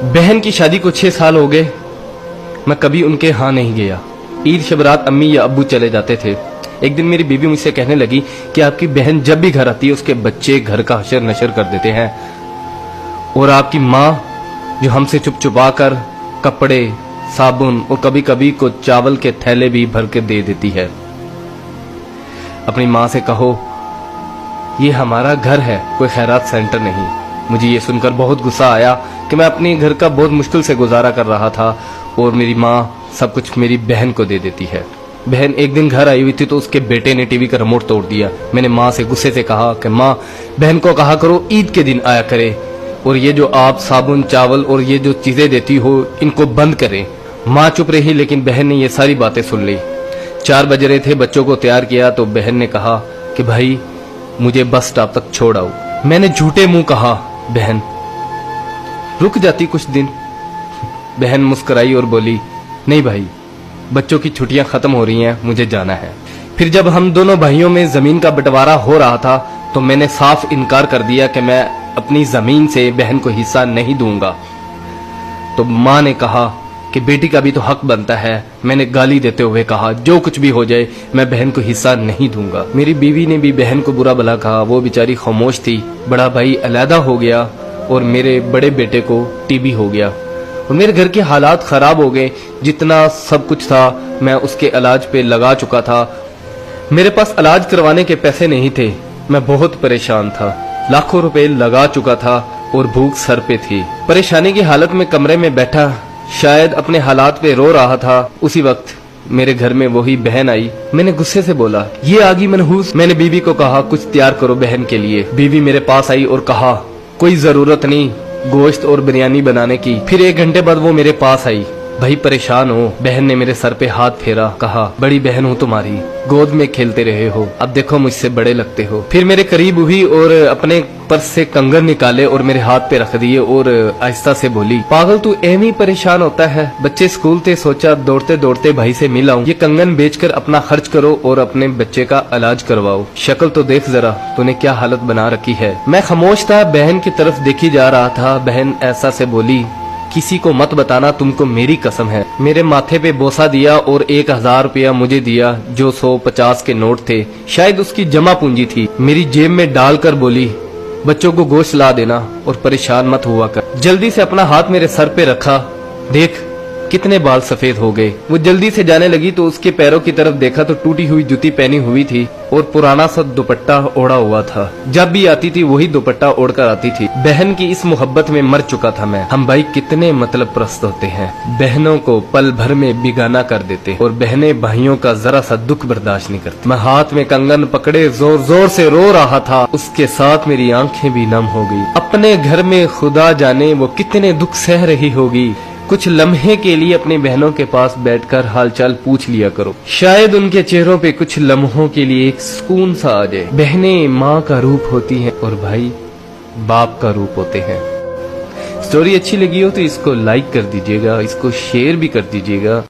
बहन की शादी को 6 साल हो गए, मैं कभी उनके यहाँ नहीं गया। ईद शब रात अम्मी या अब्बू चले जाते थे। एक दिन मेरी बीवी मुझसे कहने लगी कि आपकी बहन जब भी घर आती है उसके बच्चे घर का हशर नशर कर देते हैं, और आपकी माँ जो हमसे चुप चुपा कर कपड़े, साबुन और कभी कभी को चावल के थैले भी भर के दे देती है। अपनी माँ से कहो ये हमारा घर है, कोई खैरात सेंटर नहीं। मुझे ये सुनकर बहुत गुस्सा आया कि मैं अपने घर का बहुत मुश्किल से गुजारा कर रहा था और मेरी माँ सब कुछ मेरी बहन को दे देती है। बहन एक दिन घर आई हुई थी तो उसके बेटे ने टीवी का रिमोट तोड़ दिया। मैंने माँ से गुस्से से कहा कि माँ, बहन को कहा करो ईद के दिन आया करे, और ये जो आप साबुन, चावल और ये जो चीजें देती हो इनको बंद करें। माँ चुप रही, लेकिन बहन ने ये सारी बातें सुन ली। 4 बज रहे थे, बच्चों को तैयार किया तो बहन ने कहा कि भाई मुझे बस स्टॉप तक छोड़ आओ। मैंने झूठे मुंह कहा बहन रुक जाती कुछ दिन। बहन मुस्कुराई और बोली नहीं भाई, बच्चों की छुट्टियां खत्म हो रही हैं, मुझे जाना है। फिर जब हम दोनों भाइयों में जमीन का बंटवारा हो रहा था तो मैंने साफ इनकार कर दिया कि मैं अपनी जमीन से बहन को हिस्सा नहीं दूंगा। तो माँ ने कहा कि बेटी का भी तो हक बनता है। मैंने गाली देते हुए कहा जो कुछ भी हो जाए मैं बहन को हिस्सा नहीं दूंगा। मेरी बीवी ने भी बहन को बुरा भला कहा, वो बेचारी खामोश थी। बड़ा भाई अलहदा हो गया और मेरे बड़े बेटे को टीबी हो गया और मेरे घर के हालात खराब हो गए। जितना सब कुछ था मैं उसके इलाज पे लगा चुका था। मेरे पास इलाज करवाने के पैसे नहीं थे, मैं बहुत परेशान था। लाखों रुपए लगा चुका था और भूख सर पे थी। परेशानी की हालत में कमरे में बैठा शायद अपने हालात पे रो रहा था। उसी वक्त मेरे घर में वही बहन आई। मैंने गुस्से से बोला ये आगी मनहूस। मैंने बीवी को कहा कुछ तैयार करो बहन के लिए। बीवी मेरे पास आई और कहा कोई जरूरत नहीं गोश्त और बिरयानी बनाने की। फिर 1 घंटे बाद वो मेरे पास आई। भाई परेशान हो? बहन ने मेरे सर पे हाथ फेरा, कहा बड़ी बहन हूँ तुम्हारी, गोद में खेलते रहे हो, अब देखो मुझसे बड़े लगते हो। फिर मेरे करीब हुई और अपने पर्स से कंगन निकाले और मेरे हाथ पे रख दिए और आहिस्ता से बोली पागल तू एवं ही परेशान होता है, बच्चे स्कूल थे, सोचा दौड़ते दौड़ते भाई से मिल आऊं। ये कंगन बेचकर अपना खर्च करो और अपने बच्चे का इलाज करवाओ। शक्ल तो देख जरा तूने क्या हालत बना रखी है। मैं खामोश था, बहन की तरफ देखी जा रहा था। बहन ऐसा से बोली किसी को मत बताना, तुमको मेरी कसम है। मेरे माथे पे बोसा दिया और 1000 रुपया मुझे दिया जो 150 के नोट थे, शायद उसकी जमा पूंजी थी। मेरी जेब में डालकर बोली बच्चों को गोश्त ला देना और परेशान मत हुआ कर। जल्दी से अपना हाथ मेरे सर पे रखा, देख कितने बाल सफेद हो गए। वो जल्दी से जाने लगी तो उसके पैरों की तरफ देखा तो टूटी हुई जूती पहनी हुई थी और पुराना सा दुपट्टा ओढ़ा हुआ था। जब भी आती थी वही दुपट्टा ओढ़कर आती थी। बहन की इस मोहब्बत में मर चुका था मैं। हम भाई कितने मतलब प्रस्त होते हैं, बहनों को पल भर में बिगाना कर देते और बहनें भाइयों का जरा सा दुख बर्दाश्त नहीं करती। मैं हाथ में कंगन पकड़े जोर जोर से रो रहा था, उसके साथ मेरी आंखें भी नम हो गई। अपने घर में खुदा जाने वो कितने दुख सह रही होगी। कुछ लम्हे के लिए अपनी बहनों के पास बैठकर हालचाल पूछ लिया करो, शायद उनके चेहरों पे कुछ लम्हों के लिए एक सुकून सा आ जाए। बहनें माँ का रूप होती हैं और भाई बाप का रूप होते हैं। स्टोरी अच्छी लगी हो तो इसको लाइक कर दीजिएगा, इसको शेयर भी कर दीजिएगा।